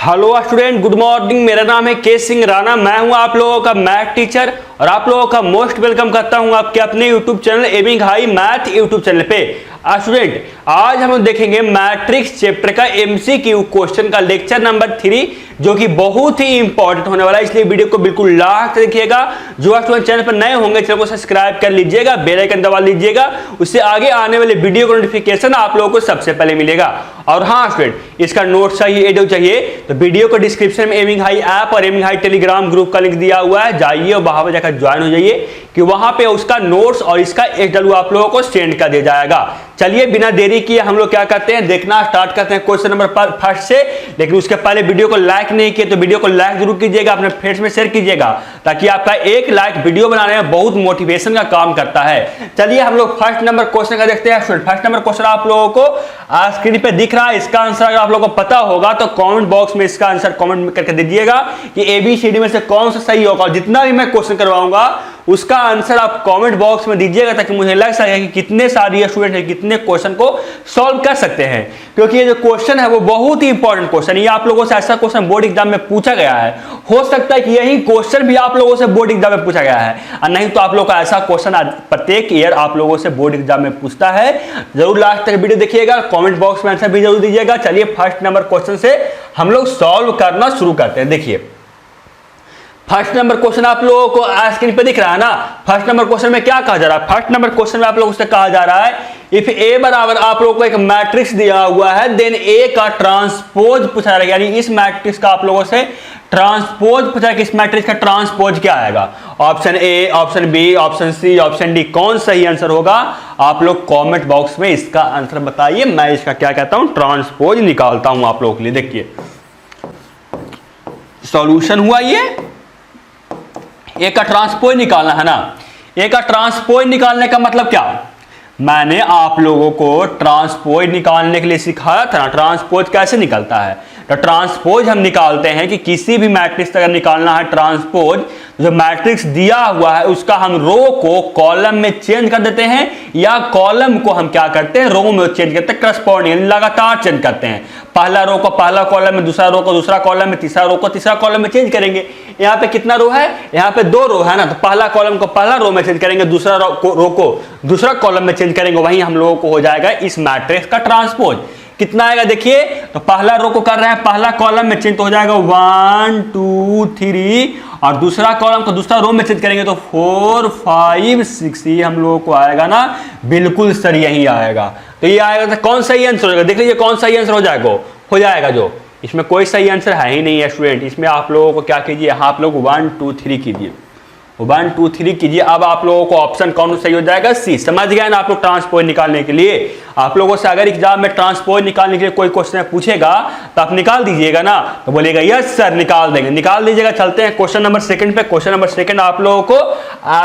Hello student, good morning. मेरा नाम है के सिंह राणा। मैं हूं आप लोगों का मैथ टीचर और आप लोगों का मोस्ट वेलकम करता हूं आपके अपने YouTube channel aiming high math YouTube channel पे। स्टूडेंट, आज हम देखेंगे मैट्रिक्स चैप्टर का एमसीक्यू क्वेश्चन का लेक्चर नंबर 3, जो कि बहुत ही इंपॉर्टेंट होने वाला है, इसलिए वीडियो को बिल्कुल लास्ट तक देखिएगा। जो स्टूडेंट चैनल पर नए होंगे चैनल को सब्सक्राइब कर लीजिएगा, बेल आइकन दबा लीजिएगा, उससे आगे आने वाले वीडियो का नोटिफिकेशन आप लोगों को सबसे पहले मिलेगा। और हाँ स्टूडेंट, इसका नोट चाहिए, एडो चाहिए तो वीडियो को डिस्क्रिप्शन में एमिंग हाई ऐप और एमिंग हाई टेलीग्राम ग्रुप का लिंक दिया हुआ है, जाइए और वहां पर जाकर ज्वाइन हो जाइए कि वहां पे उसका नोट्स और इसका एचडब्ल्यू आप लोगों को सेंड कर दिया जाएगा। चलिए बिना देरी किए हम लोग क्या करते हैं, देखना स्टार्ट करते हैं क्वेश्चन नंबर फर्स्ट से। लेकिन उसके पहले वीडियो को लाइक नहीं किए तो वीडियो को लाइक जरूर कीजिएगा, अपने फ्रेंड्स में शेयर कीजिएगा, ताकि आपका एक लाइक वीडियो बनाने में बहुत मोटिवेशन का काम करता है। चलिए हम लोग फर्स्ट नंबर क्वेश्चन का देखते हैं। फर्स्ट नंबर क्वेश्चन आप लोगों को स्क्रीन पे दिख रहा है। इसका आंसर अगर आप लोगों को पता होगा तो कमेंट बॉक्स में इसका आंसर कमेंट करके दीजिएगा कि एबीसीडी में से कौन सा सही होगा। जितना भी मैं क्वेश्चन करवाऊंगा उसका आंसर आप कमेंट बॉक्स में दीजिएगा, ताकि मुझे लग सके कि कितने सारे स्टूडेंट हैं कितने क्वेश्चन को सॉल्व कर सकते हैं। क्योंकि ये जो क्वेश्चन है वो बहुत ही इंपॉर्टेंट क्वेश्चन है। ये आप लोगों से ऐसा क्वेश्चन बोर्ड एग्जाम में पूछा गया है, हो सकता है कि यही क्वेश्चन भी आप लोगों से बोर्ड एग्जाम में पूछा गया है, और नहीं तो आप लोगों का ऐसा क्वेश्चन प्रत्येक ईयर आप लोगों से बोर्ड एग्जाम में पूछता है। जरूर लास्ट तक वीडियो देखिएगा, कमेंट बॉक्स में आंसर भी जरूर दीजिएगा। चलिए फर्स्ट नंबर क्वेश्चन से हम लोग सॉल्व करना शुरू करते हैं। देखिए फर्स्ट नंबर क्वेश्चन आप लोगों को स्क्रीन पे दिख रहा है ना। फर्स्ट नंबर क्वेश्चन में क्या कहा जा रहा है, फर्स्ट नंबर क्वेश्चन में आप लोगों से कहा जा रहा है इफ ए बराबर आप लोगों को एक मैट्रिक्स दिया हुआ है, देन ए का ट्रांसपोज पूछा जा रहा है। यानी इस मैट्रिक्स का आप लोगों से ट्रांसपोज पूछा कि इस मैट्रिक्स का ट्रांसपोज क्या आएगा। Option A, option B, option C, option D, कौन सही आंसर होगा आप लोग कमेंट बॉक्स में इसका आंसर बताइए। मैं इसका क्या कहता हूं, ट्रांसपोज निकालता हूं आप लोगों के लिए। देखिए सॉल्यूशन हुआ, ये ए का ट्रांसपोज निकालना है ना। ए का ट्रांसपोज निकालने का मतलब क्या, मैंने आप लोगों को ट्रांसपोज निकालने के लिए सिखाया था ना, ट्रांसपोज कैसे निकलता है। तो ट्रांसपोज हम निकालते हैं कि किसी भी मैट्रिक्स अगर निकालना है ट्रांसपोज, जो मैट्रिक्स दिया हुआ है उसका हम रो को कॉलम में चेंज कर देते हैं, या कॉलम को हम क्या करते हैं रो में चेंज करते हैं, करस्पॉन्डिंग लगातार चेंज करते हैं। पहला रो को पहला कॉलम में, दूसरा रो को दूसरा कॉलम में, तीसरा रो को तीसरा कॉलम में चेंज करेंगे। यहाँ पे कितना रो है, यहाँ पे 2 रो है ना, तो पहला कॉलम को पहला रो में चेंज करेंगे, दूसरा रो को दूसरा कॉलम में चेंज करेंगे। वहीं हम लोगों को हो जाएगा इस मैट्रिक्स का ट्रांसपोज। कितना आएगा देखिए, तो पहला रो को कर रहे हैं पहला कॉलम में चेंज, तो हो जाएगा 1 2 3, और दूसरा कॉलम को दूसरा रो में चेंज करेंगे तो 4 5 6, ये हम लोगों को आएगा ना, बिल्कुल सही यही आएगा। तो ये आएगा तो कौन सही आंसर हो जाएगा, देख लीजिए कौन सही आंसर हो जाएगा। जो इसमें कोई सही आंसर है ही नहीं है स्टूडेंट। इसमें आप लोगों को क्या कीजिए, यहाँ आप लोग 1 2 3 कीजिए, 1 2 3 कीजिए। अब आप लोगों को ऑप्शन कौन सही हो जाएगा, सी। समझ गए ना आप लोग। ट्रांसपोज निकालने के लिए आप लोगों से अगर एग्जाम में ट्रांसपोज निकालने के लिए कोई क्वेश्चन पूछेगा तो आप निकाल दीजिएगा ना, तो बोलेगा यस सर निकाल देंगे, निकाल दीजिएगा। चलते हैं क्वेश्चन नंबर सेकंड पे। क्वेश्चन नंबर सेकंड आप लोगों को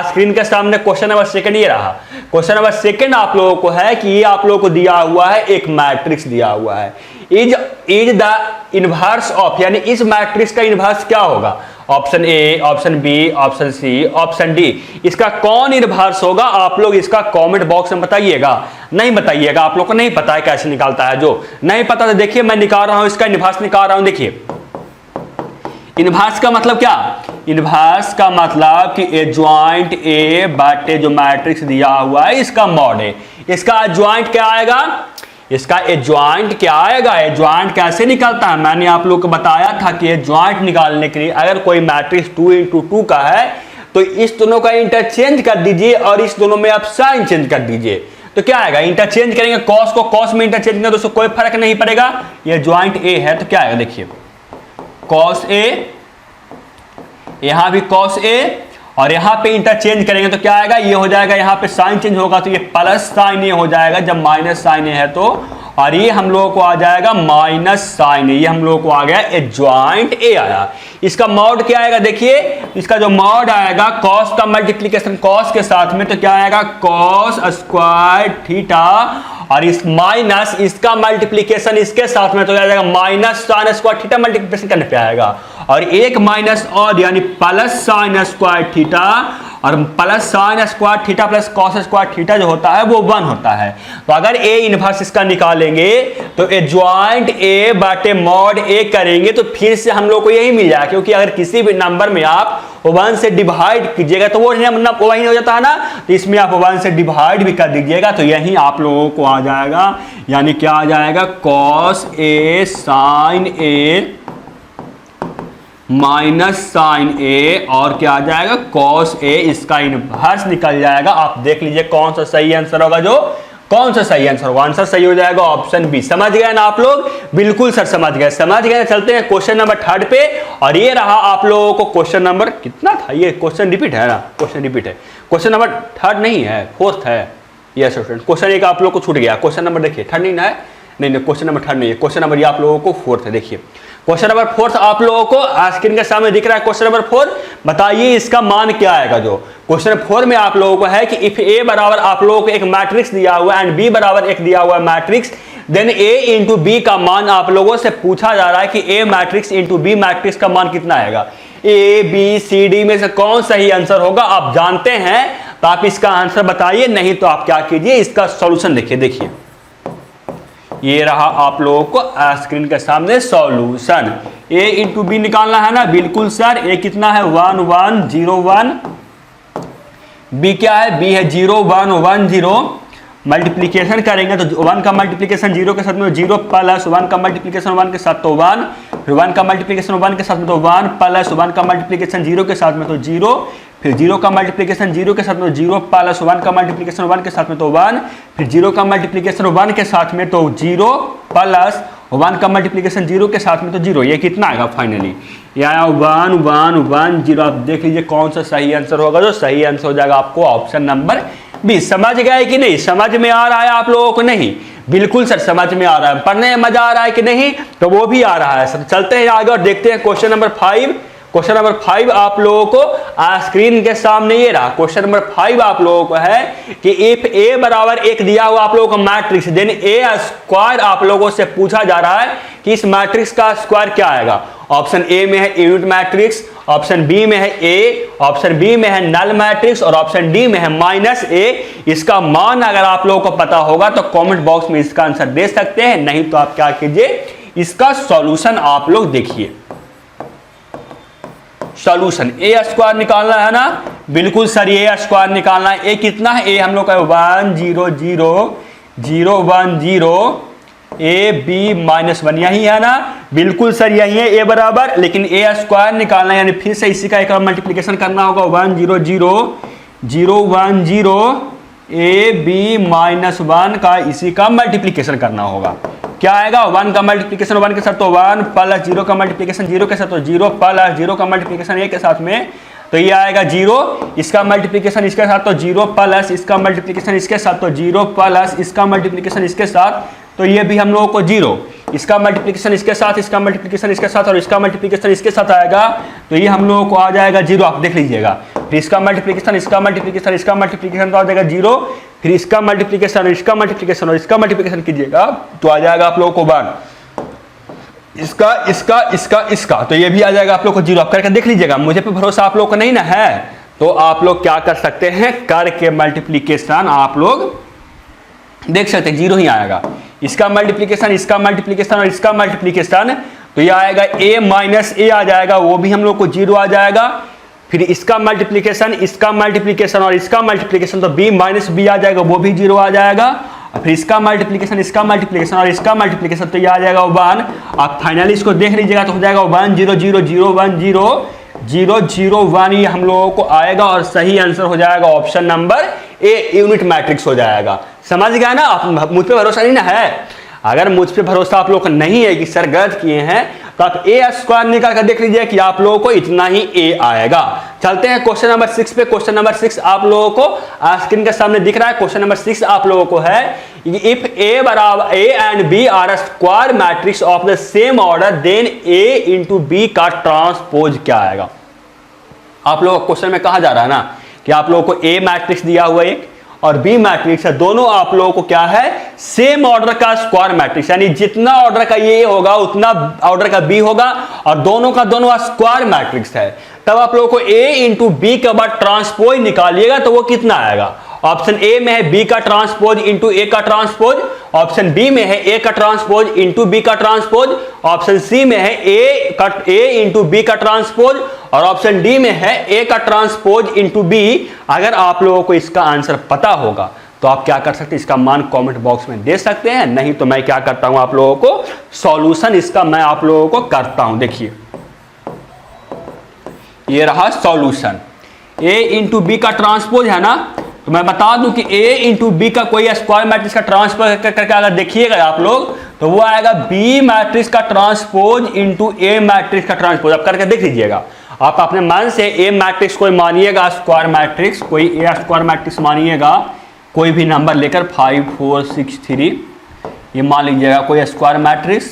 स्क्रीन के सामने क्वेश्चन नंबर सेकंड ये रहा। क्वेश्चन नंबर सेकंड आप लोगों को है कि ये आप लोगों को दिया हुआ है, एक मैट्रिक्स दिया हुआ है, इज द इनवर्स ऑफ, यानी इस मैट्रिक्स का इनवर्स क्या होगा। Option A, option B, option C, option D, इसका कौन इनवर्स होगा आप लोग इसका कमेंट बॉक्स में बताइएगा। नहीं बताइएगा, आप लोग को नहीं पता है कैसे निकालता है। जो नहीं पता तो देखिए मैं निकाल रहा हूं, इसका इनवर्स निकाल रहा हूं। देखिए इनवर्स का मतलब क्या, इनवर्स का मतलब कि एडजॉइंट ए बाटे जो मैट्रिक्स दिया हुआ है इसका मॉड है। इसका एडजॉइंट क्या आएगा, इसका एडजॉइंट क्या आएगा, एडजॉइंट कैसे निकलता है। मैंने आप लोग को बताया था कि एडजॉइंट निकालने के लिए अगर कोई मैट्रिक्स 2 × 2 का है तो इस दोनों का इंटरचेंज कर दीजिए और इस दोनों में आप साइन चेंज कर दीजिए, तो क्या आएगा, इंटरचेंज करेंगे। कॉस को कॉस में इंटरचेंज करेंगे तो उसको कोई फर्क नहीं पड़ेगा। ये जॉइंट ए है तो क्या आएगा, देखिए कॉस ए, यहां भी कॉस ए, और यहां पे इंटरचेंज करेंगे तो क्या आएगा, ये हो जाएगा, यहां पे साइन चेंज होगा तो ये प्लस साइन ए हो जाएगा जब माइनस साइन ए है तो, और ये हम लोगों को आ जाएगा माइनस साइन ए। ये हम लोगों को आ गया एडजॉइंट ए आया। इसका मॉड क्या आएगा, देखिए इसका जो मॉड आएगा कॉस का मल्टीप्लिकेशन कॉस के साथ में, तो क्या आएगा कॉस स्क्वायर थीटा, और इस माइनस इसका मल्टीप्लिकेशन इसके साथ में तो आ जाएगा minus sine square theta, multiplication करने पे आएगा, और एक माइनस और यानी प्लस साइन स्क्वायर थीटा, और plus sine square theta plus cos square theta जो होता है वो 1 होता है। तो अगर ए इनवर्स इसका निकालेंगे तो एडजॉइंट ए बाटे मॉड ए करेंगे तो फिर से हम लोग को यही मिल जाएगा, क्योंकि अगर किसी भी नंबर में आप 1 से डिवाइड कीजिएगा तो वो वही हो जाता है ना, तो इसमें आप 1 से डिवाइड भी कर दीजिएगा तो यही आप लोगों को आ जाएगा, यानी क्या आ जाएगा cos A sign A minus sign ए और क्या आ जाएगा कॉस ए, इसका इनवर्स निकल जाएगा। आप देख लीजिए कौन सा सही आंसर होगा, जो कौन सा सही आंसर होगा, आंसर सही हो जाएगा ऑप्शन बी। समझ गए ना आप लोग? बिल्कुल सर समझ गए, समझ गए। चलते हैं क्वेश्चन नंबर 3 पे, और ये रहा आप लोगों को क्वेश्चन नंबर कितना था, ये क्वेश्चन रिपीट है ना, क्वेश्चन रिपीट है, क्वेश्चन नंबर 3 नहीं है 4th है। यस स्टूडेंट, क्वेश्चन एक आप लोग को छूट गया, क्वेश्चन नंबर देखिए 3 नहीं है, नहीं क्वेश्चन नंबर 3 नहीं है, क्वेश्चन नंबर ये आप लोगों को 4th है। देखिए क्वेश्चन नंबर 4 आप लोगों को स्क्रीन के सामने दिख रहा है, क्वेश्चन नंबर 4। बताइए इसका मान क्या आएगा। जो क्वेश्चन 4 में आप लोगों को है कि इफ ए बराबर आप लोगों को एक मैट्रिक्स दिया हुआ है एंड बी बराबर एक दिया हुआ है matrix, then A into B का मान आप लोगों से पूछा जा रहा है कि ए मैट्रिक्स इंटू बी मैट्रिक्स का मान कितना आएगा। ए बी सी डी में से कौन सही आंसर होगा आप जानते हैं, तो आप इसका आंसर बताइए, नहीं तो आप क्या कीजिए इसका सॉल्यूशन देखिए। देखिए ये रहा आप लोगों को स्क्रीन के सामने सॉल्यूशन। ए इंटू बी निकालना है ना, बिल्कुल सर। ए कितना है 1 1 0 1, बी क्या है, बी है 0 1 1 0। मल्टीप्लीकेशन करेंगे तो 1 का मल्टीप्लीकेशन 0 के साथ में 0 प्लस 1 का मल्टीप्लीकेशन 1 के साथ तो 1, फिर 1 का मल्टीप्लीकेशन 1 के साथ में तो 1 प्लस 1 का मल्टीप्लीकेशन 0 के साथ में तो 0, फिर 0 का मल्टीप्लीकेशन 0 के साथ में 0 प्लस 1 का मल्टीप्लीकेशन 1 के साथ में तो 1, फिर 0 का मल्टीप्लीकेशन 1 के साथ में तो 0 प्लस 1 का मल्टीप्लीकेशन 0 के साथ में तो 0। ये कितना आएगा फाइनली, ये आया 1 1 1 0। आप देख लीजिए कौन सा सही आंसर होगा। जो सही आंसर हो जाएगा आपको ऑप्शन नंबर बी। समझ गए कि नहीं? समझ में आ रहा है आप लोगों को? नहीं बिल्कुल सर समझ में आ रहा है। पढ़ने में मजा आ रहा है कि नहीं? तो वो भी आ रहा है सर। चलते हैं आगे और देखते हैं क्वेश्चन नंबर 5। क्वेश्चन नंबर 5 आप लोगों को स्क्रीन के सामने ये रहा। क्वेश्चन नंबर 5 आप लोगों को है कि इफ ए बराबर एक दिया हुआ आप लोगों को मैट्रिक्स, देन ए स्क्वायर आप लोगों से पूछा जा रहा है कि इस मैट्रिक्स का स्क्वायर क्या आएगा। ऑप्शन ए में है यूनिट मैट्रिक्स, ऑप्शन बी में है ए, ऑप्शन बी में है नल मैट्रिक्स और ऑप्शन डी में है माइनस ए। इसका मान अगर आप लोगों को पता होगा तो कमेंट बॉक्स में इसका आंसर दे सकते हैं, नहीं तो आप क्या कीजिए इसका सॉल्यूशन आप लोग देखिए। सॉल्यूशन ए स्क्वायर निकालना है ना, बिल्कुल सर ए स्क्वायर निकालना है। ए कितना है, ए हम लोग का 1 0 0 0 1 0, ए बी माइनस 1 यही है ना, बिल्कुल सर यही है ए बराबर। लेकिन ए स्क्वायर निकालना है यानी फिर से इसी का एक और मल्टीप्लीकेशन करना होगा 1 0 0 0 1 0, ए बी माइनस 1 का इसी का मल्टीप्लीकेशन करना होगा। क्या आएगा 1 का मल्टीप्लीकेशन 1 के साथ तो 1 प्लस 0 का मल्टीप्लीकेशन 0 के साथ तो 0 प्लस 0 का मल्टीप्लीकेशन ए के साथ में तो ये आएगा 0, इसका मल्टीप्लीकेशन इसके साथ तो 0 प्लस इसका मल्टीप्लीकेशन इसके साथ तो 0 प्लस इसका मल्टीप्लीकेशन इसके साथ तो ये भी हम लोगों को 0, इसका मल्टीप्लीकेशन इसके साथ, इसका मल्टीप्लीकेशन इसके साथ और इसका मल्टीप्लीकेशन इसके साथ आएगा तो ये हम लोगों को आ जाएगा 0। आप देख लीजिएगा, फिर इसका मल्टीप्लीकेशन इसका मल्टीप्लीकेशन इसका मल्टीप्लीकेशन तो आ जाएगा 0, फिर इसका मल्टीप्लीकेशन इसका मल्टीप्लीकेशन और इसका मल्टीप्लीकेशन कीजिएगा तो आ जाएगा आप लोगों को 1, इसका इसका इसका इसका तो ये भी आ जाएगा आप लोग को 0। आप करके देख लीजिएगा, मुझे पे भरोसा आप लोग को नहीं ना है तो आप लोग क्या कर सकते हैं, करके मल्टीप्लीकेशन आप लोग देख सकते हैं 0 ही आएगा। इसका मल्टीप्लीकेशन इसका मल्टीप्लीकेशन और इसका मल्टीप्लीकेशन तो ये आएगा a माइनस ए आ जाएगा, वो भी हम लोग को 0 आ जाएगा। फिर इसका मल्टीप्लीकेशन और इसका मल्टीप्लीकेशन तो b माइनस बी आ जाएगा, वो भी 0 आ जाएगा। और फिर इसका मल्टीप्लीकेशन और इसका मल्टीप्लीकेशन तो ये आ जाएगा 1। आप फाइनली इसको देख लीजिएगा तो हो जाएगा 1 0 0 0 1 0 0 0 1, ये हम लोगों को आएगा और सही आंसर हो जाएगा option number A, unit matrix हो जाएगा। समझ गया ना? आप मुझ पे भरोसा नहीं ना है? अगर मुझ पे भरोसा आप लोग को नहीं है कि सर गलत किए हैं तो आप ए स्क्वायर निकाल कर देख लीजिए कि आप लोगों को इतना ही ए आएगा। चलते हैं क्वेश्चन नंबर 6 पे। क्वेश्चन नंबर 6 आप लोगों को स्क्रीन के सामने दिख रहा है। क्वेश्चन नंबर 6 आप लोगों को है इफ ए बराबर A and B are square matrix of the same order then A into B का ट्रांसपोज क्या आएगा। आप लोगों को क्वेश्चन में कहा जा रहा है ना कि आप लोगों को ए मैट्रिक्स दिया हुआ एक और बी मैट्रिक्स है, दोनों आप लोगों को क्या है, सेम ऑर्डर का स्क्वायर मैट्रिक्स, यानी जितना ऑर्डर का ये होगा उतना ऑर्डर का बी होगा, और दोनों का दोनों स्क्वायर मैट्रिक्स है। तब आप लोगों को ए इंटू बी के बाद ट्रांसपोज निकालिएगा तो वो कितना आएगा। ऑप्शन ए में है बी का ट्रांसपोज इंटू ए का ट्रांसपोज, ऑप्शन बी में है ए का ट्रांसपोज इंटू बी का ट्रांसपोज, ऑप्शन सी में है ए इंटू बी का ट्रांसपोज, और ऑप्शन डी में है ए का ट्रांसपोज इंटू बी। अगर आप लोगों को इसका आंसर पता होगा तो आप क्या कर सकते हैं, इसका मान कमेंट बॉक्स में दे सकते हैं, नहीं तो मैं क्या करता हूं आप लोगों को सॉल्यूशन इसका मैं आप लोगों को करता हूं। देखिए ये रहा सॉल्यूशन, a इंटू बी का ट्रांसपोज है ना, तो मैं बता दूं कि a इंटू बी का कोई स्क्वायर मैट्रिक्स का ट्रांसपोज करके अगर देखिएगा आप लोग तो वो आएगा b मैट्रिक्स का ट्रांसपोज इंटू a मैट्रिक्स का ट्रांसपोज। आप करके देख लीजिएगा, आप अपने मन से a मैट्रिक्स कोई मानिएगा स्क्वायर मैट्रिक्स, कोई a स्क्वायर मैट्रिक्स मानिएगा, कोई भी नंबर लेकर 5 4 6 3 ये मान लीजिएगा कोई स्क्वायर मैट्रिक्स,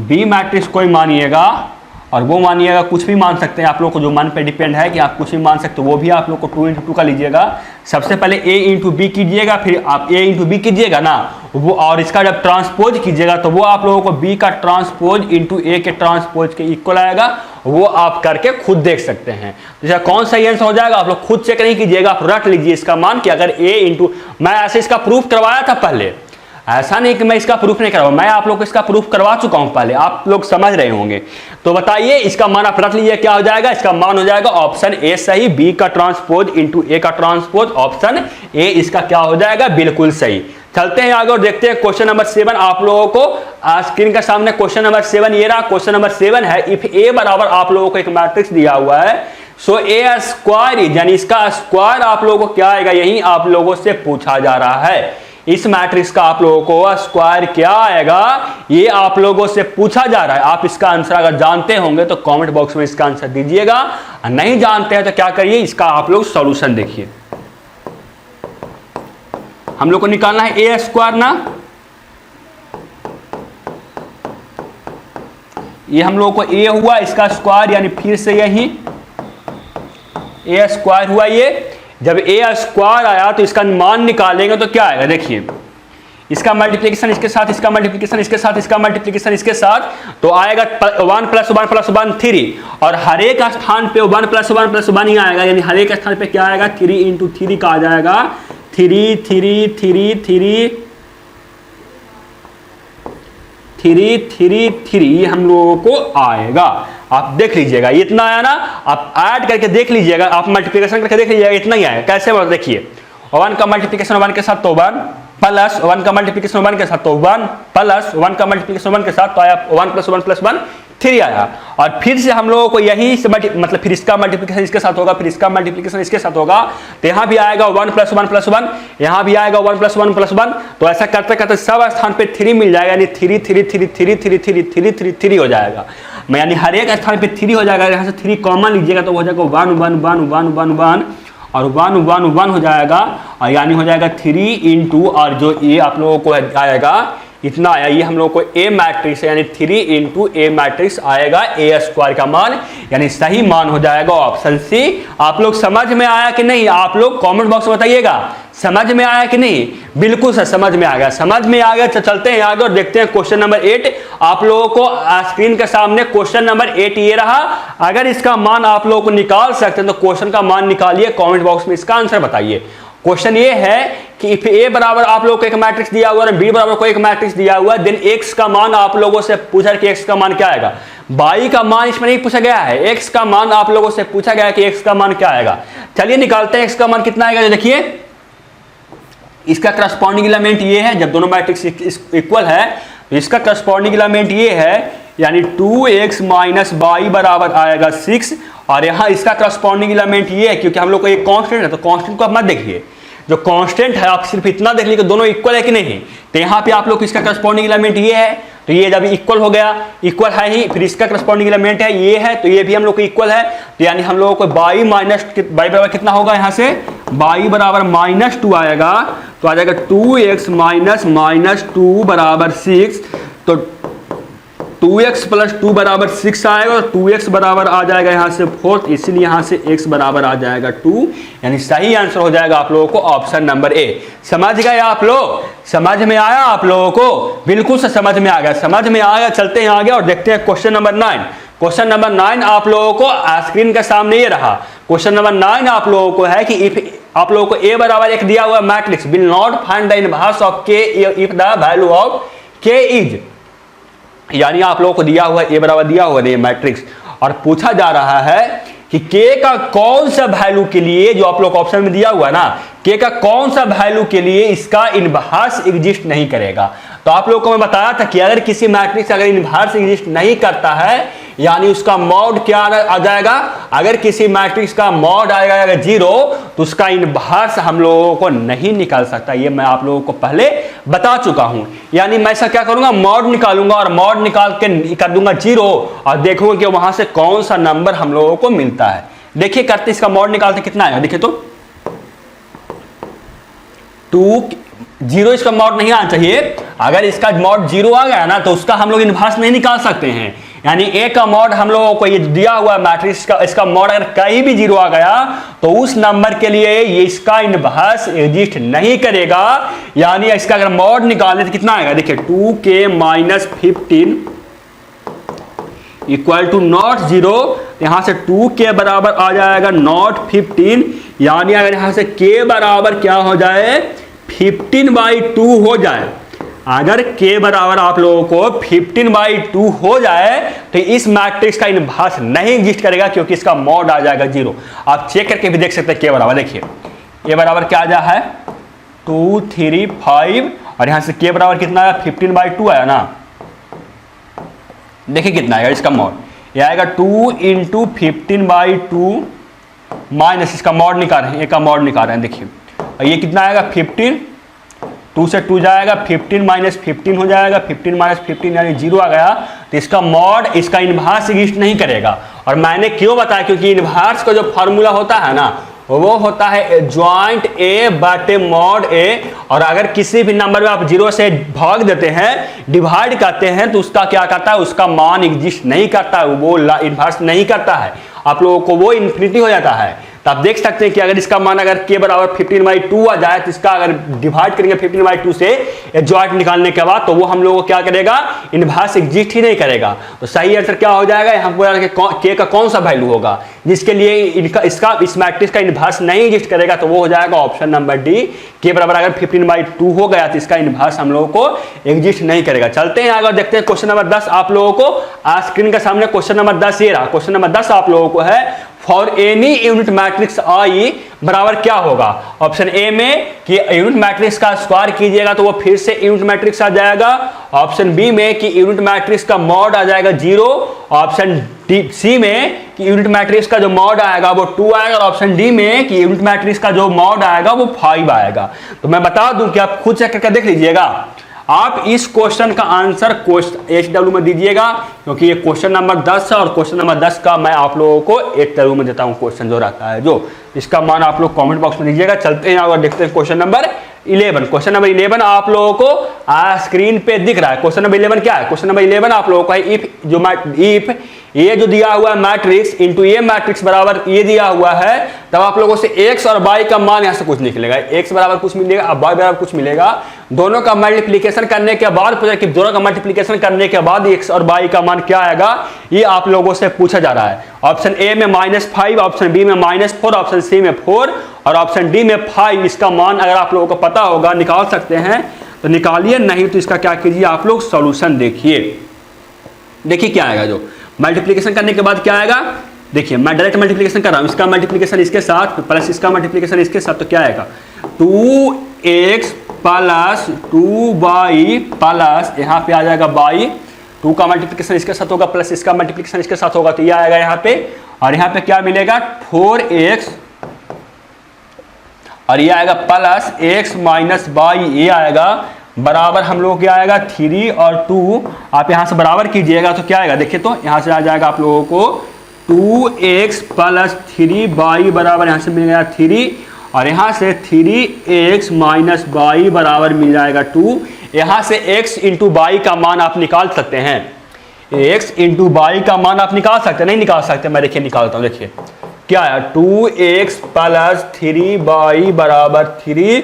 b मैट्रिक्स कोई मानिएगा, और वो मानिएगा कुछ भी मान सकते हैं, आप लोग को जो मन पे डिपेंड है कि आप कुछ भी मान सकते हो, वो भी आप लोग को 2 इंटू 2 का लीजिएगा। सबसे पहले a इंटू बी कीजिएगा, फिर आप a इंटू बी कीजिएगा ना वो, और इसका जब ट्रांसपोज कीजिएगा तो वो आप लोगों को b का ट्रांसपोज इंटू ए के ट्रांसपोज के इक्वल आएगा। वो आप करके खुद देख सकते हैं। जैसे कौन सा आंसर हो जाएगा आप लोग खुद चेक नहीं कीजिएगा, आप रट लीजिए इसका मान कि अगर a इंटू, मैं ऐसे इसका प्रूफ करवाया था पहले, ऐसा नहीं कि मैं इसका प्रूफ नहीं करवा, मैं आप लोग को इसका प्रूफ करवा चुका हूं पहले, आप लोग समझ रहे होंगे। तो बताइए इसका मान आप रख लीजिए क्या हो जाएगा, इसका मान हो जाएगा ऑप्शन ए सही, बी का ट्रांसपोज इंटू ए का ट्रांसपोज, ऑप्शन ए इसका क्या हो जाएगा बिल्कुल सही। चलते हैं आगे और देखते हैं क्वेश्चन नंबर 7। आप लोगों को स्क्रीन के सामने क्वेश्चन नंबर 7 ये रहा। क्वेश्चन नंबर 7 है इफ ए बराबर आप लोगों को एक मैट्रिक्स दिया हुआ है, सो ए स्क्वायर यानी इसका स्क्वायर आप लोगों को क्या आएगा, यही आप लोगों से पूछा जा रहा है। इस मैट्रिक्स का आप लोगों को स्क्वायर क्या आएगा ये आप लोगों से पूछा जा रहा है। आप इसका आंसर अगर जानते होंगे तो कमेंट बॉक्स में इसका आंसर दीजिएगा, नहीं जानते हैं तो क्या करिए इसका आप लोग सॉल्यूशन देखिए। हम लोग को निकालना है ए स्क्वायर ना, ये हम लोग को ए हुआ इसका स्क्वायर, यानी फिर से यही ए स्क्वायर हुआ। ये जब ए स्क्वायर आया तो इसका मान निकालेंगे तो क्या आएगा, देखिए इसका मल्टीप्लिकेशन इसके साथ, इसका मल्टीप्लिकेशन इसके साथ, इसका मल्टीप्लिकेशन इसके साथ, तो आएगा 1 + 1 + 1 3, और हर एक स्थान पे 1 + 1 + 1 ही आएगा, यानी हर एक स्थान पे क्या आएगा 3 इंटू 3 का आ जाएगा, 3 3 3 3 3 3 3 हम लोगों को आएगा। आप देख लीजिएगा इतना आया ना, आप ऐड करके देख लीजिएगा, आप मल्टीप्लिकेशन करके देख लीजिएगा इतना ही आएगा। कैसे देखिए 1 का मल्टीप्लिकेशन 1 के साथ तो 1 प्लस 1 का मल्टीप्लिकेशन 1 के साथ तो 1 प्लस 1 का मल्टीप्लिकेशन 1 के साथ तो आया 1 + 1 + 1 3 आया। और फिर से हम लोगों को यही से मतलब फिर इसका मल्टीप्लिकेशन इसके साथ होगा, फिर इसका मल्टीप्लिकेशन इसके साथ होगा, तो यहाँ भी आएगा 1 + 1 + 1, यहाँ भी आएगा 1 + 1 + 1। तो ऐसा करते करते सब स्थान पे 3 मिल जाएगा, यानी 3 3 3 3 3 3 3 3 3 हो जाएगा, यानी हर एक स्थान पे 3 हो जाएगा। यहाँ से 3 कॉमन लीजिएगा तो हो जाएगा 1 1 1 1 1 1 और 1 1 1 हो जाएगा, और यानी हो जाएगा 3 इंटू, और जो ये आप लोगों को आएगा इतना आया, ये हम लोग को ए मैट्रिक्स है, यानी 3 इंटू ए मैट्रिक्स आएगा ए स्क्वायर का मान, यानी सही मान हो जाएगा ऑप्शन सी। आप लोग समझ में आया कि नहीं, आप लोग कमेंट बॉक्स में बताइएगा समझ में आया कि नहीं। बिल्कुल सर समझ में आ गया, समझ में आ गया। तो चलते हैं आगे और देखते हैं क्वेश्चन नंबर 8। आप लोगों को स्क्रीन के सामने क्वेश्चन नंबर 8 ये रहा। अगर इसका मान आप लोगों को निकाल सकते हैं तो क्वेश्चन का मान निकालिए, कमेंट बॉक्स में इसका आंसर बताइए। क्वेश्चन ये है कि इफ ए बराबर आप लोगों को एक मैट्रिक्स दिया हुआ है, बी बराबर को एक मैट्रिक्स दिया हुआ है, देन एक्स का मान आप लोगों से पूछा कि एक्स का मान क्या आएगा। बाई का मान इसमें नहीं पूछा गया है, एक्स का मान आप लोगों से पूछा गया है कि एक्स का मान क्या आएगा। चलिए निकालते हैं एक्स का मान कितना आएगा। देखिए इसका करस्पॉन्डिंग एलिमेंट ये है, जब दोनों मैट्रिक्स इक्वल है तो इसका करस्पॉन्डिंग एलिमेंट ये है, यानी 2x - y बराबर आएगा 6, और यहाँ इसका करस्पॉन्डिंग एलिमेंट ये है, क्योंकि हम लोग को एक कांस्टेंट है तो कांस्टेंट को आप मत देखिए, जो कांस्टेंट है आप सिर्फ इतना देख लीजिए दोनों इक्वल है कि नहीं। तो यहाँ पे आप लोग इसका करस्पॉन्डिंग एलिमेंट ये है, तो ये जब इक्वल हो गया, इक्वल है ही, फिर इसका करस्पॉन्डिंग एलिमेंट है ये है, तो ये भी हम लोग को इक्वल है, तो यानी हम लोगों को y बराबर कितना होगा, यहाँ से y बराबर -2 आएगा, तो आ जाएगा 2x - -2 बराबर 6। तो 2x प्लस 2 बराबर 6 आएगा और 2x बराबर आ जाएगा यहाँ से 4, इसलिए यहाँ से x बराबर आ जाएगा 2, यानी सही आंसर हो जाएगा आप लोगों को ऑप्शन नंबर ए। समझ गए आप लोग? समझ में आया आप लोगों को? बिल्कुल से समझ में आ गया, समझ में आ गया। चलते हैं आगे और देखते हैं क्वेश्चन नंबर 9। क्वेश्चन नंबर 9 आप लोगों को स्क्रीन के सामने ये रहा। क्वेश्चन नंबर 9 आप लोगों को है कि इफ आप लोगों को ए बराबर एक दिया हुआ matrix will not find the inverse of के इफ द वैल्यू ऑफ के इज, यानी आप लोगों को दिया हुआ ए बराबर दिया हुआ ये मैट्रिक्स और पूछा जा रहा है कि के का कौन सा वैल्यू के लिए, जो आप लोग ऑप्शन में दिया हुआ ना, के का कौन सा वैल्यू के लिए इसका इनवर्स एग्जिस्ट नहीं करेगा। तो आप लोगों को मैं बताया था कि अगर किसी मैट्रिक्स अगर इनवर्स एग्जिस्ट नहीं करता है यानी उसका मॉड क्या आ जाएगा, अगर किसी मैट्रिक्स का मॉड आएगा 0 तो उसका इनवर्स हम लोगों को नहीं निकाल सकता। ये मैं आप लोगों को पहले बता चुका हूं। यानी मैं ऐसा क्या करूंगा, मॉड निकालूंगा और मॉड निकाल के कर दूंगा 0 और देखूंगा कि वहां से कौन सा नंबर हम लोगों को मिलता है। देखिए करते इसका मॉड निकालते कितना आएगा, देखिए तो 0 इसका मॉड नहीं आना चाहिए। अगर इसका मॉड 0 आ गया ना तो उसका हम लोग इनवर्स नहीं निकाल सकते हैं। यानी ए का मॉड हम लोगों को ये दिया हुआ मैट्रिक्स का, इसका मॉड अगर कहीं भी 0 आ गया तो उस नंबर के लिए ये इसका इनवर्स एग्जिस्ट नहीं करेगा। यानी इसका अगर मॉड निकालें तो कितना आएगा, देखिए 2k minus 15 equal to not 0, यहां से 2k बराबर आ जाएगा नॉट 15, यानी अगर यहां से k बराबर क्या हो जाए 15/2 हो जाए, अगर k बराबर आप लोगों को 15/2 हो जाए तो इस मैट्रिक्स का इनवर्स नहीं एग्जिस्ट करेगा क्योंकि इसका मॉड आ जाएगा 0। आप चेक करके भी देख सकते हैं k बराबर, देखिए a बराबर क्या आ जा है 2 3 5 और यहां से k बराबर कितना आया 15/2 आया ना। देखिए कितना आएगा इसका मॉड, ये आएगा 2 × 15/2 माइनस इसका मॉड निकाल रहे हैं, a का मॉड निकाल रहे हैं। देखिए ये कितना आएगा 15, 2 से 2 जाएगा 15 माइनस 15 हो जाएगा, 15 माइनस 15 यानी 0 आ गया। तो इसका मॉड इसका इनवर्स एग्जिस्ट नहीं करेगा। और मैंने क्यों बताया, क्योंकि इनवर्स का जो फॉर्मूला होता है ना वो होता है जॉइंट ए बटे मॉड ए, और अगर किसी भी नंबर में आप 0 से भाग देते हैं, डिवाइड करते हैं, तो उसका क्या करता है, उसका मान एग्जिस्ट नहीं करता है, वो इनवर्स नहीं करता है, आप लोगों को वो इन्फिनिटी हो जाता है। तो आप देख सकते हैं कि अगर इसका मान अगर k बराबर 15/2 आ जाए तो इसका अगर डिवाइड करेंगे 15/2 से जॉइंट निकालने के बाद तो वो हम लोगों को क्या करेगा, इनवर्स एग्जिस्ट ही नहीं करेगा। तो सही आंसर क्या हो जाएगा, यहाँ पर k का कौन सा वैल्यू होगा जिसके लिए इस मैट्रिक्स का इनवर्स नहीं एग्जिस्ट करेगा, तो वो हो जाएगा ऑप्शन नंबर डी। k बराबर अगर 15/2 हो गया तो इसका इनवर्स हम लोगों को एग्जिस्ट नहीं करेगा। चलते हैं आगे देखते हैं क्वेश्चन नंबर 10 आप लोगों को स्क्रीन के सामने। क्वेश्चन नंबर 10 ये रहा। क्वेश्चन नंबर 10 आप लोगों को है फॉर एनी यूनिट मैट्रिक्स आई बराबर क्या होगा। ऑप्शन ए में कि यूनिट मैट्रिक्स का स्क्वायर कीजिएगा तो वो फिर से यूनिट मैट्रिक्स आ जाएगा। ऑप्शन बी में कि यूनिट मैट्रिक्स का मॉड आ जाएगा 0। ऑप्शन सी में कि यूनिट मैट्रिक्स का जो मॉड आएगा वो 2 आएगा। और ऑप्शन डी में कि यूनिट मैट्रिक्स का जो मॉड आएगा वो 5 आएगा। तो मैं बता दूं कि आप खुद चेक करके देख लीजिएगा। आप इस क्वेश्चन का आंसर HW में दीजिएगा क्योंकि ये क्वेश्चन नंबर 10 है और क्वेश्चन नंबर 10 का मैं आप लोगों को HW में देता हूं क्वेश्चन जो रहता है, जो इसका मान आप लोग कमेंट बॉक्स में दीजिएगा। चलते हैं और देखते हैं क्वेश्चन नंबर 11। क्वेश्चन नंबर 11 आप लोगों को स्क्रीन पे दिख रहा है। क्वेश्चन नंबर 11 क्या है, क्वेश्चन नंबर 11 आप लोगों को है इफ ये जो दिया हुआ है मैट्रिक्स इंटू ये मैट्रिक्स बराबर ये दिया हुआ है, तब आप लोगों से x और y का मान यहां से कुछ निकलेगा। x बराबर कुछ मिलेगा और y बराबर कुछ मिलेगा। दोनों का मल्टीप्लिकेशन करने के बाद पूछा कि दोनों का मल्टीप्लिकेशन करने के बाद x और y का मान क्या आएगा, ये आप लोगों से पूछा जा रहा है। ऑप्शन ए में -5, ऑप्शन बी में -4, ऑप्शन सी में 4 और ऑप्शन डी में 5। इसका मान अगर आप लोगों को पता होगा निकाल सकते हैं तो निकालिए, नहीं तो इसका क्या कीजिए आप लोग सॉल्यूशन देखिए। देखिए क्या आएगा, जो मल्टीप्लिकेशन करने के बाद क्या आएगा, देखिए मैं डायरेक्ट मल्टीप्लिकेशन कर रहा हूं, इसका मल्टीप्लिकेशन इसके साथ प्लस इसका मल्टीप्लिकेशन इसके साथ, तो क्या आएगा 2x प्लस 2y प्लस यहाँ पे आ जाएगा y। 2 का मल्टीप्लिकेशन इसके साथ होगा प्लस इसका मल्टीप्लिकेशन इसके साथ होगा, तो ये आएगा यहाँ पे। और यहाँ पे क्या मिलेगा 4x और ये आएगा प्लस x माइनस y, ये आएगा बराबर हम लोग क्या आएगा 3 और 2। आप यहां से बराबर कीजिएगा तो क्या आएगा, देखिए तो यहां से आ जाएगा आप लोगों को 2x प्लस 3y बराबर यहां से मिल गया 3 और यहां से 3x माइनस y बराबर मिल जाएगा 2। यहां से x इंटू y का मान आप निकाल सकते हैं। एक्स इंटू बाई का मान आप निकाल सकते हैं, नहीं निकाल सकते? मैं देखिए निकालता हूँ। देखिए क्या है, 2x प्लस 3y बराबर 3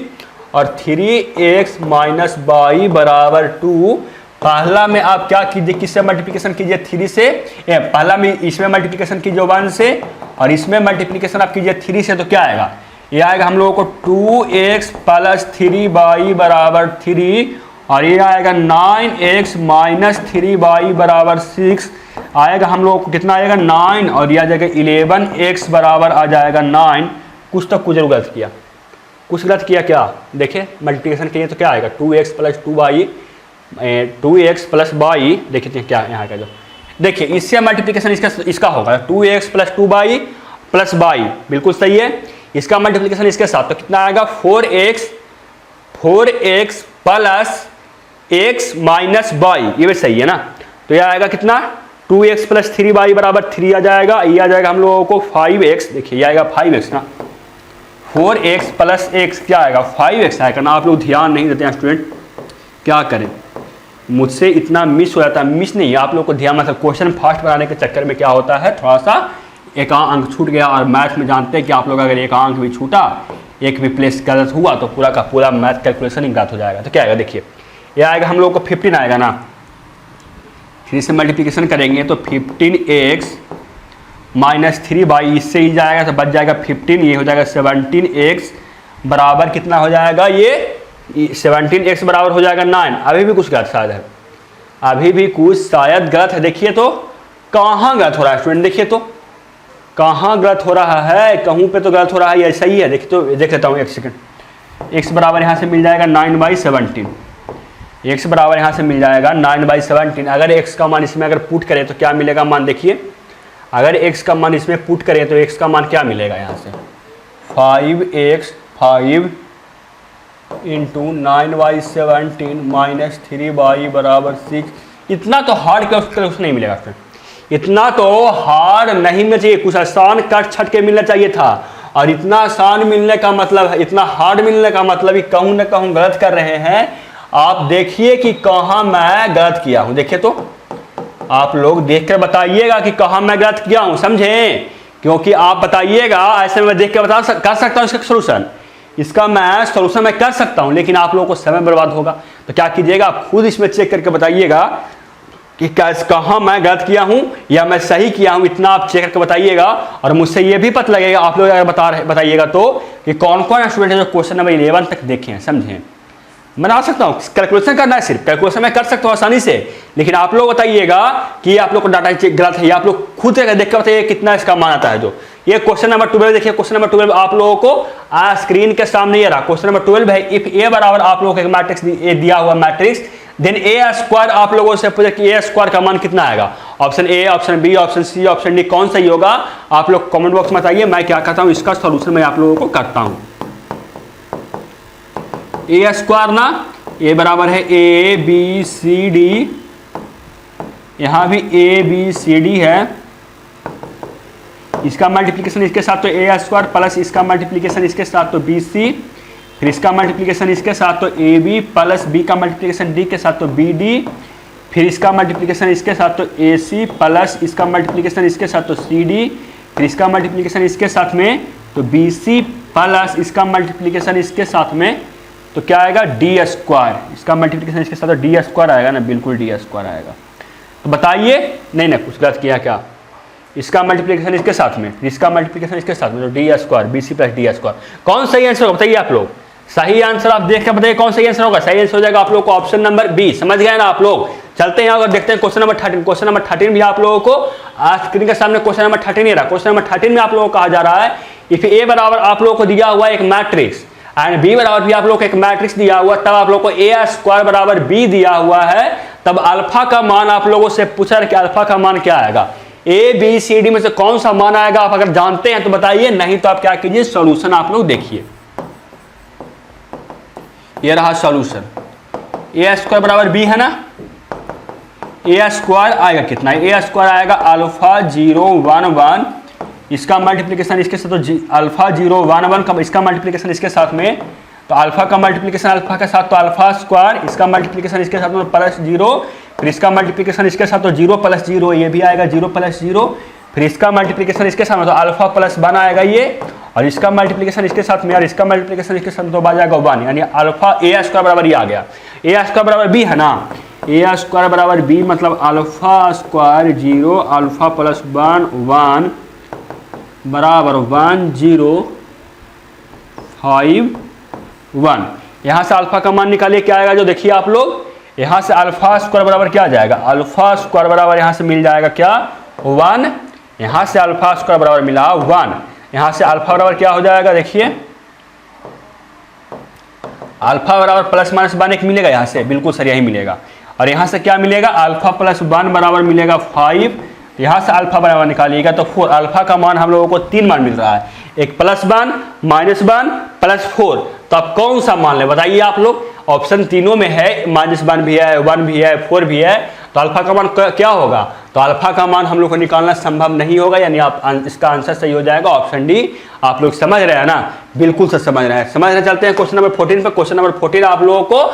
और 3x माइनस बाई बराबर 2। पहला में आप क्या कीजिए, किससे मल्टीप्लिकेशन कीजिए? 3 से। पहला में इसमें मल्टीप्लिकेशन कीजिए 1 से और इसमें मल्टीप्लिकेशन आप कीजिए 3 से। तो क्या आएगा? ये आएगा हम लोगों को 2x प्लस 3y बराबर 3 और ये आएगा 9x माइनस 3y बराबर 6 आएगा। हम लोगों को कितना आएगा? 9 और ये आ जाएगा 11x बराबर आ जाएगा 9। कुछ तो कुछ गलत किया, कुछ गलत किया क्या? देखिए मल्टीप्लिकेशन किए तो क्या आएगा? 2x plus 2y 2x plus by. देखिए क्या यहाँ का जो देखिए इससे मल्टीप्लिकेशन इसका होगा 2x plus 2y plus by, बिल्कुल सही है। इसका मल्टीप्लिकेशन इसके साथ तो कितना आएगा? 4x plus x minus by, ये भी सही है ना? तो यह आएगा कितना? 2x प्लस 3y बराबर 3 आ जाएगा। ये आ जाएगा हम लोगों को 5x। देखिए ये आएगा 5x ना, 4x प्लस x क्या आएगा? 5x आएगा ना। आप लोग ध्यान नहीं देते हैं स्टूडेंट, क्या करें? मुझसे इतना मिस हो जाता है, मिस नहीं आप लोग को ध्यान, मतलब क्वेश्चन फास्ट बनाने के चक्कर में क्या होता है, थोड़ा सा एक अंक छूट गया। और मैथ में जानते हैं कि आप लोग अगर एक अंक भी छूटा, एक भी प्लेस गलत हुआ तो पूरा का पूरा मैथ कैलकुलेशन ही गलत हो जाएगा। तो क्या आएगा? देखिए ये आएगा हम लोग को 15 आएगा ना, 3 से मल्टीप्लिकेशन करेंगे तो 15x माइनस 3y, इससे ही जाएगा तो बच जाएगा 15, ये हो जाएगा 17x बराबर कितना हो जाएगा? ये 17x बराबर हो जाएगा 9। अभी भी कुछ गलत शायद है, अभी भी कुछ शायद गलत है। देखिए तो कहाँ गलत हो रहा है स्टूडेंट? देखिए तो कहाँ गलत हो रहा है? कहूँ पे तो गलत हो रहा है, ऐसा ही है। देखिए तो देख लेता हूँ एक सेकंड। x बराबर यहाँ से मिल जाएगा 9/17, x बराबर यहाँ से मिल जाएगा 9/17। अगर x का मान इसमें अगर पुट करें तो क्या मिलेगा मान? देखिए अगर x का मान इसमें पुट करें तो x का मान क्या मिलेगा यहाँ से? 5x 5 इंटू 9/17 माइनस 3y बराबर 6। इतना तो हार्ड कैलकुलेशन नहीं मिलेगा फिर, इतना तो हार्ड नहीं मिलना चाहिए, कुछ आसान कट छट के मिलना चाहिए था। और इतना आसान मिलने का मतलब, इतना हार्ड मिलने का मतलब ही कहूँ ना कहूँ गलत कर रहे हैं। आप देखिए कि कहाँ मैं गलत किया हूँ। देखिए तो आप लोग देख कर बताइएगा कि कहाँ मैं गलत किया हूँ, समझें? क्योंकि आप बताइएगा ऐसे में देख कर कर सकता हूँ इसका सोल्यूशन, इसका मैं सोल्यूशन मैं कर सकता हूं, लेकिन आप लोगों को समय बर्बाद होगा। तो क्या कीजिएगा, आप खुद इसमें चेक करके बताइएगा कि कहाँ मैं गलत किया हूं या मैं सही किया हूं। इतना आप चेक करके बताइएगा। और मुझसे ये भी पता लगेगा, आप लोग अगर बताइएगा तो, कि कौन कौन स्टूडेंट है जो क्वेश्चन नंबर 11 तक देखे हैं, समझें? मैं बता सकता हूँ, कैलकुलेशन करना है, सिर्फ कैलकुलेशन मैं कर सकता हूँ आसानी से। लेकिन आप लोग बताइएगा कि आप लोग को डाटा गलत है, या आप लोग खुद देख कर बताइए कितना इसका मान आता है। जो ये क्वेश्चन नंबर 12 देखिए, क्वेश्चन नंबर 12 आप लोगों को स्क्रीन के सामने ये रहा। क्वेश्चन नंबर 12 है, इफ ए बराबर आप लोगों को एक मैट्रिक्स दिया हुआ मैट्रिक्स, देन ए स्क्वायर आप लोगों से पूछे कि ए स्क्वायर का मान कितना आएगा। Option A, option B, option C, option D, कौन सही होगा? आप लोग कमेंट बॉक्स में बताइए। मैं क्या करता हूँ, इसका सोल्यूशन मैं आप लोगों को करता हूँ। ए स्क्वायर ना, ए बराबर है ए बी सी डी, यहां भी ए बी सी डी है। इसका मल्टीप्लिकेशन इसके साथ तो ए स्क्वायर प्लस इसका मल्टीप्लिकेशन इसके साथ तो बी सी, फिर इसका मल्टीप्लिकेशन इसके साथ तो ए बी प्लस बी का मल्टीप्लिकेशन डी के साथ तो बी डी, फिर इसका मल्टीप्लिकेशन इसके साथ तो ए सी प्लस इसका मल्टीप्लिकेशन इसके साथ तो सी डी, फिर इसका मल्टीप्लिकेशन इसके साथ में तो बी सी प्लस इसका मल्टीप्लिकेशन इसके साथ में तो क्या आएगा? D square. इसका मल्टीप्लिकेशन इसके साथ तो डी स्क्वायर आएगा ना, बिल्कुल डी स्क्वायर आएगा। तो बताइए, नहीं ना कुछ गलत किया क्या? इसका मल्टीप्लिकेशन इसके साथ में, इसका मल्टीप्लिकेशन इसके साथ में तो D square, B C plus D square. कौन सही आंसर होगा बताइए आप लोग? सही आंसर आप देख कर बताइए कौन सही आंसर होगा। सही आंसर हो जाएगा आप लोग को ऑप्शन नंबर बी। समझ गए ना आप लोग? चलते हैं अगर देखते हैं क्वेश्चन नंबर 13। क्वेश्चन नंबर 13 भी आप लोगों को स्क्रीन के सामने क्वेश्चन नंबर 13 ही रहा। क्वेश्चन नंबर 13 में आप लोगों को कहा जा रहा है, इफ ए बराबर आप लोगों को दिया हुआ एक मैट्रिक्स एंड बी बराबर भी आप लोग को एक मैट्रिक्स दिया हुआ, तब आप लोग को ए स्क्वायर बराबर बी दिया हुआ है, तब अल्फा का मान आप लोगों से पूछा कि अल्फा का मान क्या आएगा? ए बी सी डी में से कौन सा मान आएगा? आप अगर जानते हैं तो बताइए, नहीं तो आप क्या कीजिए, सॉल्यूशन आप लोग देखिए। ये रहा सॉल्यूशन। ए स्क्वायर बराबर बी है ना, ए स्क्वायर आएगा कितना? ए स्क्वायर आएगा अल्फा 0 1 1, इसका मल्टीप्लिकेशन इसके साथ तो अल्फा 0 1 1 का इसका मल्टीप्लिकेशन इसके साथ में तो अल्फा का मल्टीप्लिकेशन अल्फा के साथ तो अल्फा स्क्वायर, इसका मल्टीप्लिकेशन इसके साथ तो प्लस 0, फिर इसका मल्टीप्लिकेशन इसके साथ तो 0 प्लस 0, ये भी आएगा 0 प्लस 0, फिर इसका मल्टीप्लिकेशन इसके साथ तो अल्फा प्लस 1 आएगा ये, और इसका मल्टीप्लिकेशन इसके साथ में, और इसका मल्टीप्लिकेशन इसके साथ तो आ जाएगा 1, यानी अल्फा ए स्क्वायर बराबर ये आ गया। ए स्क्वायर बराबर बी है ना, ए स्क्वायर बराबर बी मतलब अल्फा स्क्वायर 0 अल्फा प्लस 1 बराबर 1 0 5 1। यहाँ से अल्फा का मान निकालिए, क्या आएगा जो देखिए आप लोग, यहाँ से अल्फा स्क्वायर बराबर क्या आ जाएगा, अल्फा स्क्वायर बराबर यहाँ से मिल जाएगा क्या 1, यहाँ से अल्फा स्क्वायर बराबर मिला 1, यहाँ से अल्फा बराबर क्या हो जाएगा देखिए, अल्फा बराबर प्लस माइनस 1 एक मिलेगा यहाँ से, बिल्कुल सर यही मिलेगा, और यहाँ से क्या मिलेगा अल्फा प्लस 1 बराबर मिलेगा 5, यहाँ से अल्फा बराबर निकालिएगा तो 4। अल्फा का मान हम लोगों को 3 मान मिल रहा है, एक +1 -1 +4, तो अब कौन सा मान ले बताइए आप लोग, ऑप्शन तीनों में है, -1 भी है 1 भी है 4 भी है, तो अल्फा का मान क्या होगा, तो अल्फा का मान हम लोग को निकालना संभव नहीं होगा, यानी आप इसका आंसर सही हो जाएगा ऑप्शन डी। आप लोग समझ रहे हैं ना, बिल्कुल से समझ रहे हैं, समझ रहे। चलते हैं क्वेश्चन नंबर 14 पे। क्वेश्चन नंबर 14 आप लोगों को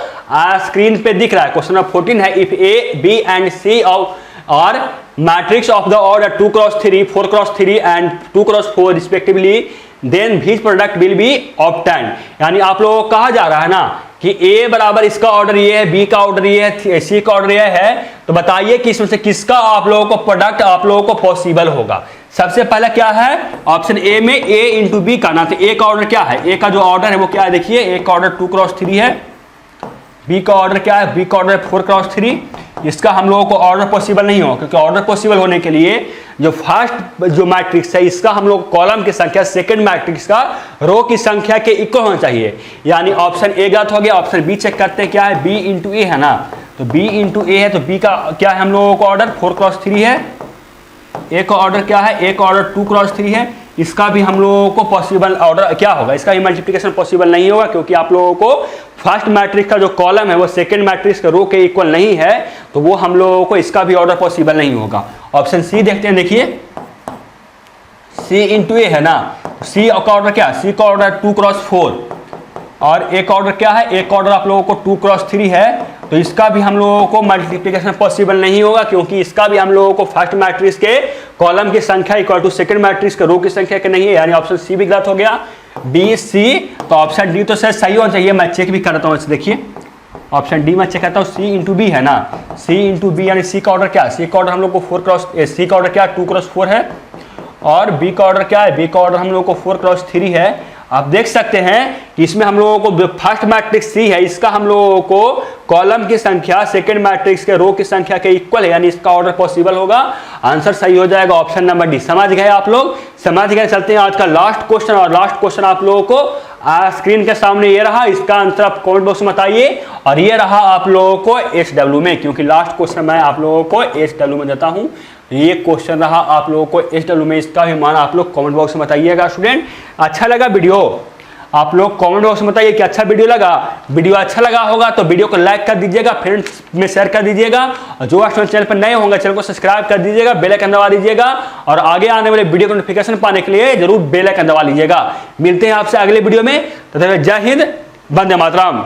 स्क्रीन पे दिख रहा है। क्वेश्चन नंबर 14 है, if A B and C और matrix of the order 2×3 4×3 and 2×4 respectively, then which product will be obtained. यानी आप लोगों को कहा जा रहा है ना कि ए बराबर इसका ऑर्डर ये है, बी का ऑर्डर ये है, सी का ऑर्डर ये है, तो बताइए कि इसमें से किसका आप लोगों को प्रोडक्ट आप लोगों को पॉसिबल होगा। सबसे पहला क्या है ऑप्शन ए में a इंटू बी का ना, तो ए का ऑर्डर क्या है, ए का जो ऑर्डर है वो क्या है देखिए, ए का ऑर्डर 2×3 है, बी का ऑर्डर क्या है, बी का ऑर्डर 4×3। इसका हम लोगों को ऑर्डर पॉसिबल नहीं होगा, क्योंकि ऑर्डर पॉसिबल होने के लिए जो फर्स्ट जो मैट्रिक्स है इसका हम लोग कॉलम की संख्या सेकंड मैट्रिक्स का रो की संख्या के इक्वल होना चाहिए, यानी ऑप्शन ए गलत हो गया। ऑप्शन बी चेक करते हैं क्या है, बी इंटू ए है ना, तो बी इंटू ए है, तो बी का क्या है हम लोगों को ऑर्डर 4×3 है, ए का ऑर्डर क्या है, ए का ऑर्डर 2×3 है। इसका भी हम लोगों को पॉसिबल ऑर्डर क्या होगा, इसका भी मल्टीप्लिकेशन पॉसिबल नहीं होगा, क्योंकि आप लोगों को फर्स्ट मैट्रिक्स का जो कॉलम है वो सेकंड मैट्रिक्स के रो के इक्वल नहीं है, तो वो हम लोगों को इसका भी ऑर्डर पॉसिबल नहीं होगा। ऑप्शन सी देखते हैं, देखिए सी इंटू ए है ना, सी का ऑर्डर क्या है, सी का ऑर्डर 2×4 और ए का ऑर्डर क्या है, ए का ऑर्डर आप लोगों को 2×3 है, तो इसका भी हम लोगों को मल्टीप्लिकेशन पॉसिबल नहीं होगा, क्योंकि इसका भी हम लोगों को फर्स्ट मैट्रिक्स के कॉलम की संख्या इक्वल टू सेकंड मैट्रिक्स के रो की संख्या के नहीं है, यानी ऑप्शन सी भी गलत हो गया। बी सी, तो ऑप्शन डी तो शायद सही होना चाहिए, मैं चेक भी करता हूँ। देखिए ऑप्शन डी मैं चेक करता हूँ, सी इंटू बी है ना, सी इंटू बी यानी सी का ऑर्डर क्या है, सी का ऑर्डर हम लोग को सी का ऑर्डर क्या है 2×4 है, और बी का ऑर्डर क्या है, बी का ऑर्डर हम लोग को 4×3 है। आप देख सकते हैं कि इसमें हम लोगों को फर्स्ट मैट्रिक्स सी है, इसका हम लोगों को कॉलम की संख्या सेकंड मैट्रिक्स के रो की संख्या के इक्वल है, यानी इसका ऑर्डर पॉसिबल होगा। आंसर सही हो जाएगा ऑप्शन नंबर डी। समझ गए आप लोग, समझ गए। चलते हैं आज का लास्ट क्वेश्चन, और लास्ट क्वेश्चन आप लोगों को स्क्रीन के सामने ये रहा, इसका आंसर आप कमेंट बॉक्स में बताइए, और ये रहा आप लोगों को SW में, क्योंकि लास्ट क्वेश्चन मैं आप लोगों को SW में देता हूँ। ये क्वेश्चन रहा आप लोगों को SW में, इसका भी मान आप लोग कमेंट बॉक्स में बताइएगा। स्टूडेंट अच्छा लगा वीडियो, आप लोग कमेंट बॉक्स में बताइए कि अच्छा वीडियो लगा। वीडियो अच्छा लगा होगा तो वीडियो को लाइक कर दीजिएगा, फ्रेंड्स में शेयर कर दीजिएगा, और जो स्टूडेंट चैनल पर नए होंगे चैनल को सब्सक्राइब कर दीजिएगा, बेल आइकन दबा दीजिएगा, और आगे आने वाले वीडियो को नोटिफिकेशन पाने के लिए जरूर बेल आइकन दबा लीजिएगा। मिलते हैं आपसे अगले वीडियो में, तब तक जय हिंद, वंदे मातरम।